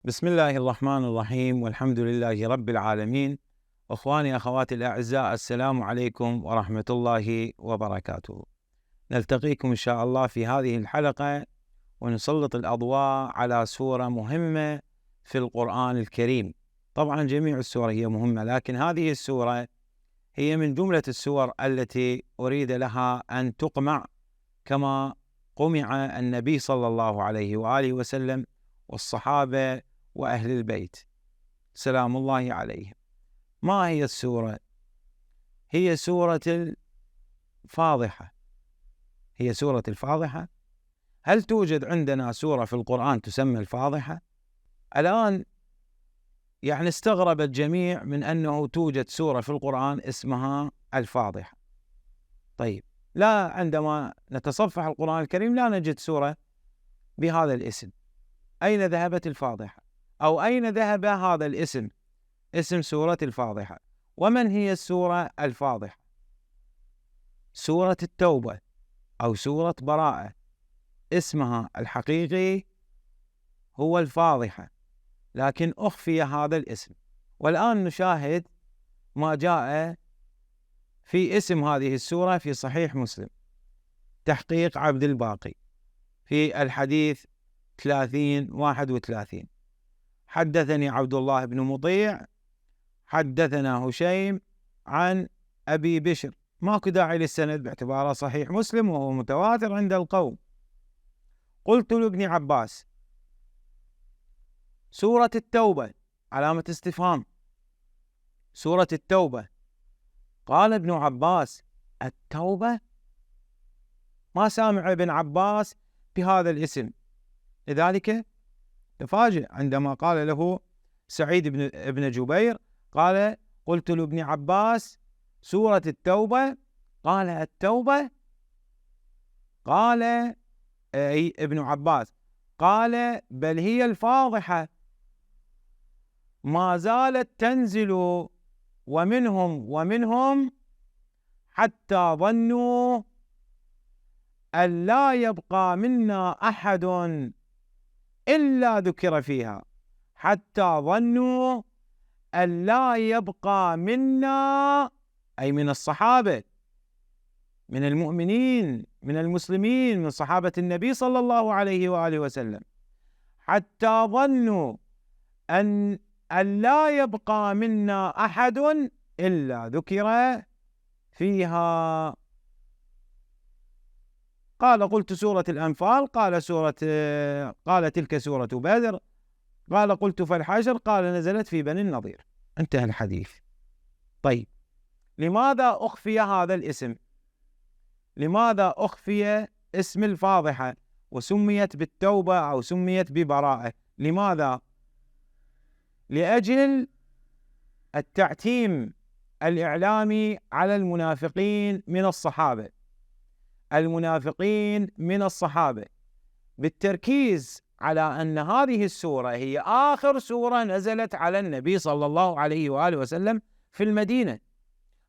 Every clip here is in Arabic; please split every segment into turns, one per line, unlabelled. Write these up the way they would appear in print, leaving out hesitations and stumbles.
بسم الله الرحمن الرحيم، والحمد لله رب العالمين. أخواني أخواتي الأعزاء، السلام عليكم ورحمة الله وبركاته. نلتقيكم إن شاء الله في هذه الحلقة ونسلط الأضواء على سورة مهمة في القرآن الكريم. طبعا جميع السور هي مهمة، لكن هذه السورة هي من جملة السور التي أريد لها أن تقمع كما قمع النبي صلى الله عليه وآله وسلم والصحابة وأهل البيت سلام الله عليهم. ما هي السورة؟ هي سورة الفاضحة. هي سورة الفاضحة. هل توجد عندنا سورة في القرآن تسمى الفاضحة؟ الآن استغرب الجميع من أنه توجد سورة في القرآن اسمها الفاضحة. طيب، لا، عندما نتصفح القرآن الكريم لا نجد سورة بهذا الاسم. أين ذهبت الفاضحة؟ أو أين ذهب هذا الاسم، اسم سورة الفاضحة؟ ومن هي السورة الفاضحة؟ سورة التوبة أو سورة براءة، اسمها الحقيقي هو الفاضحة، لكن أخفي هذا الاسم. والآن نشاهد ما جاء في اسم هذه السورة في صحيح مسلم، تحقيق عبد الباقي، في الحديث 30-31. حدثني عبد الله بن مطيع حدثنا هشيم عن أبي بشر. ماكو داعي للسند باعتباره صحيح مسلم وهو متواتر عند القوم. قلت لابن عباس: سورة التوبة، علامة استفهام، سورة التوبة. قال ابن عباس: التوبة؟ ما سامع ابن عباس بهذا الاسم، لذلك تفاجئ عندما قال له سعيد بن جبير، قال: قلت لابن عباس: سورة التوبة. قال: التوبة؟ قال ابن عباس: قال: بل هي الفاضحة، ما زالت تنزل ومنهم حتى ظنوا أن لا يبقى منا أحد إلا ذكر فيها، حتى ظنوا أن لا يبقى منا، أي من الصحابة، من المؤمنين، من المسلمين، من صحابة النبي صلى الله عليه وآله وسلم، حتى ظنوا أن لا يبقى منا أحد إلا ذكر فيها. قال: قلت سورة الأنفال. قال: تلك سورة بدر. قال: قلت فالحشر. قال: نزلت في بني النضير. انتهى الحديث. طيب، لماذا أخفي هذا الاسم؟ لماذا أخفي اسم الفاضحة وسميت بالتوبة أو سميت ببراءة؟ لماذا؟ لأجل التعتيم الإعلامي على المنافقين من الصحابة، المنافقين من الصحابة، بالتركيز على أن هذه السورة هي آخر سورة نزلت على النبي صلى الله عليه وآله وسلم في المدينة،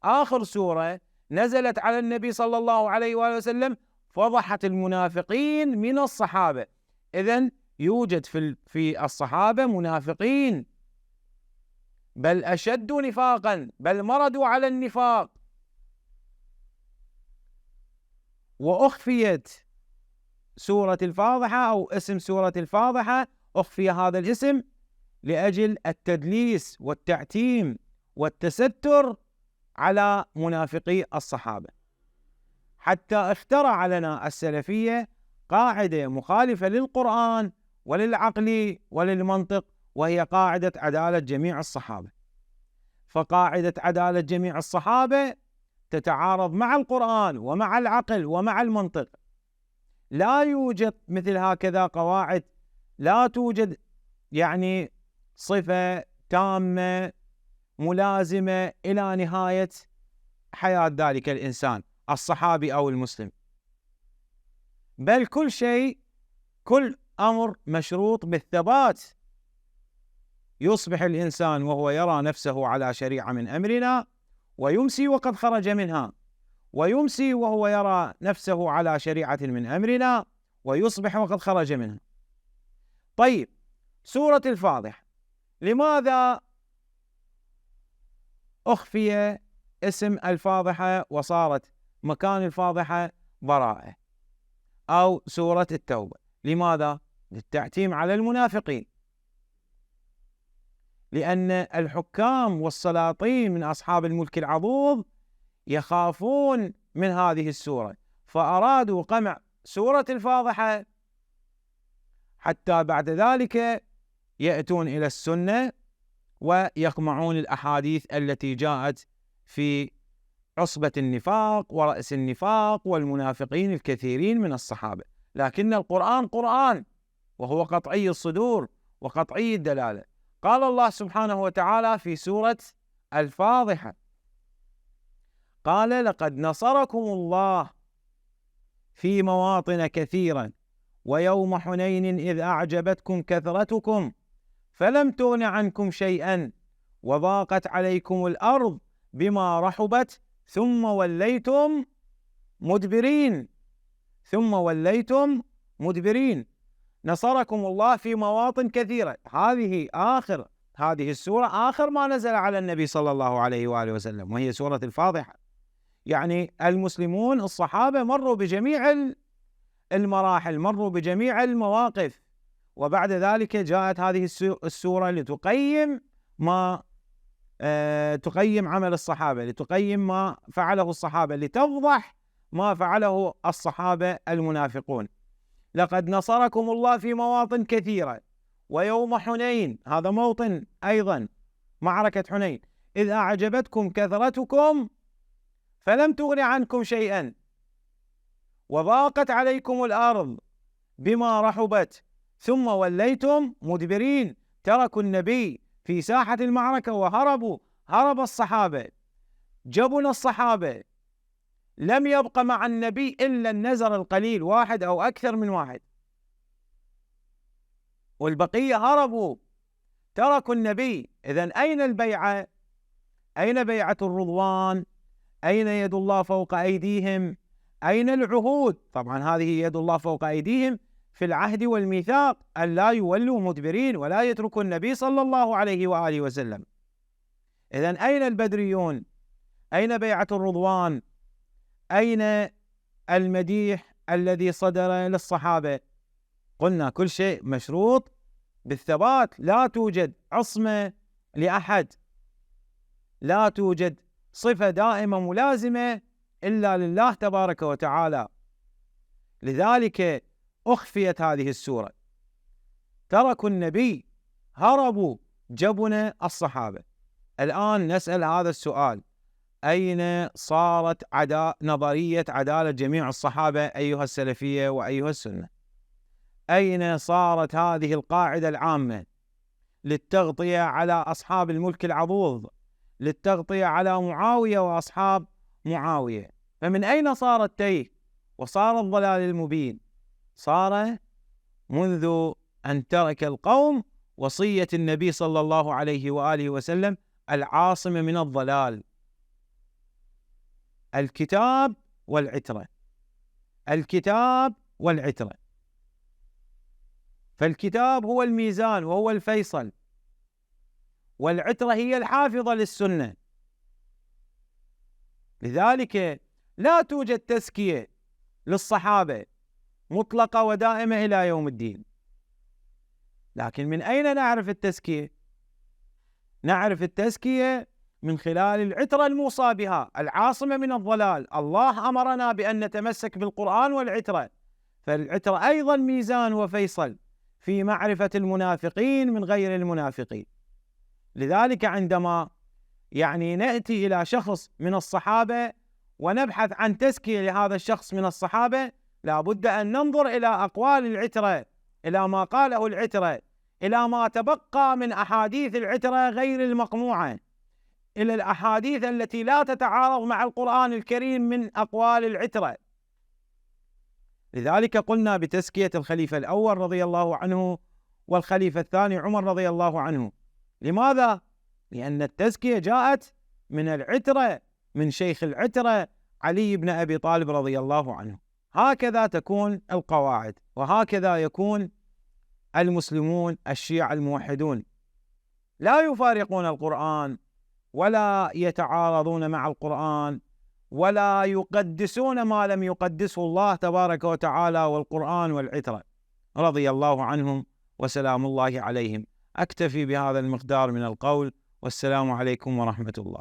آخر سورة نزلت على النبي صلى الله عليه وآله وسلم فضحت المنافقين من الصحابة. إذن يوجد في الصحابة منافقين، بل أشد نفاقا، بل مرضوا على النفاق. وأخفيت سورة الفاضحة أو اسم سورة الفاضحة، أخفي هذا الاسم لأجل التدليس والتعتيم والتستر على منافقي الصحابة، حتى اخترع لنا السلفية قاعدة مخالفة للقرآن وللعقل وللمنطق، وهي قاعدة عدالة جميع الصحابة. فقاعدة عدالة جميع الصحابة تتعارض مع القرآن ومع العقل ومع المنطق. لا يوجد مثل هكذا قواعد، لا توجد صفة تامة ملازمة إلى نهاية حياة ذلك الإنسان الصحابي أو المسلم، بل كل شيء، كل أمر مشروط بالثبات. يصبح الإنسان وهو يرى نفسه على شريعة من أمرنا، ويمسي وقد خرج منها، ويمسي وهو يرى نفسه على شريعة من أمرنا، ويصبح وقد خرج منها. طيب، سورة الفاضحة. لماذا أخفي اسم الفاضحة وصارت مكان الفاضحة براءة أو سورة التوبة؟ لماذا؟ للتعتيم على المنافقين، لأن الحكام والسلاطين من أصحاب الملك العضوض يخافون من هذه السورة، فأرادوا قمع سورة الفاضحة حتى بعد ذلك يأتون إلى السنة ويقمعون الأحاديث التي جاءت في عصبة النفاق ورأس النفاق والمنافقين الكثيرين من الصحابة. لكن القرآن قرآن، وهو قطعي الصدور وقطعي الدلالة. قال الله سبحانه وتعالى في سورة الفاضحة: قال لقد نصركم الله في مواطن كثيرا ويوم حنين إذ أعجبتكم كثرتكم فلم تغن عنكم شيئا وضاقت عليكم الأرض بما رحبت ثم وليتم مدبرين. ثم وليتم مدبرين. نصركم الله في مواطن كثيرة. هذه السورة آخر ما نزل على النبي صلى الله عليه وآله وسلم، وهي سورة الفاضحة. يعني المسلمون الصحابة مروا بجميع المراحل، مروا بجميع المواقف، وبعد ذلك جاءت هذه السورة لتقيم تقيم عمل الصحابة، لتقيم ما فعله الصحابة، لتفضح ما فعله الصحابة المنافقون. لقد نصركم الله في مواطن كثيرة ويوم حنين، هذا موطن أيضا، معركة حنين، إذ أعجبتكم كثرتكم فلم تغن عنكم شيئا وضاقت عليكم الأرض بما رحبت ثم وليتم مدبرين. تركوا النبي في ساحة المعركة وهربوا، هرب الصحابة، جبن الصحابة، لم يبق مع النبي إلا النزر القليل، واحد أو أكثر من واحد، والبقية هربوا، تركوا النبي. إذن أين البيعة؟ أين بيعة الرضوان؟ أين يد الله فوق أيديهم؟ أين العهود؟ طبعا هذه يد الله فوق أيديهم في العهد والميثاق أن لا يولوا مدبرين ولا يتركوا النبي صلى الله عليه وآله وسلم. إذن أين البدريون؟ أين بيعة الرضوان؟ أين المديح الذي صدر للصحابة؟ قلنا كل شيء مشروط بالثبات، لا توجد عصمة لأحد، لا توجد صفة دائمة ملازمة إلا لله تبارك وتعالى. لذلك أخفيت هذه السورة. تركوا النبي، هربوا، جبن الصحابة. الآن نسأل هذا السؤال: أين صارت نظرية عدالة جميع الصحابة أيها السلفية وأيها السنة؟ أين صارت هذه القاعدة العامة للتغطية على أصحاب الملك العضوض، للتغطية على معاوية وأصحاب معاوية؟ فمن أين صار التيه وصار الضلال المبين؟ صار منذ أن ترك القوم وصية النبي صلى الله عليه وآله وسلم العاصمة من الضلال: الكتاب والعترة، الكتاب والعترة. فالكتاب هو الميزان وهو الفيصل، والعترة هي الحافظة للسنة. لذلك لا توجد تزكية للصحابة مطلقة ودائمة إلى يوم الدين. لكن من أين نعرف التزكية؟ نعرف التزكية من خلال العترة الموصى بها، العاصمة من الضلال. الله أمرنا بأن نتمسك بالقرآن والعترة، فالعترة أيضا ميزان وفيصل في معرفة المنافقين من غير المنافقين. لذلك عندما نأتي إلى شخص من الصحابة ونبحث عن تزكية لهذا الشخص من الصحابة، لا بد أن ننظر إلى أقوال العترة، إلى ما قاله العترة، إلى ما تبقى من أحاديث العترة غير المقموعة، إلى الأحاديث التي لا تتعارض مع القرآن الكريم من أقوال العترة. لذلك قلنا بتزكية الخليفة الأول رضي الله عنه والخليفة الثاني عمر رضي الله عنه. لماذا؟ لأن التزكية جاءت من العترة، من شيخ العترة علي بن أبي طالب رضي الله عنه. هكذا تكون القواعد، وهكذا يكون المسلمون الشيعة الموحدون لا يفارقون القرآن ولا يتعارضون مع القرآن ولا يقدسون ما لم يقدسه الله تبارك وتعالى والقرآن والعترة، رضي الله عنهم وسلام الله عليهم. أكتفي بهذا المقدار من القول، والسلام عليكم ورحمة الله.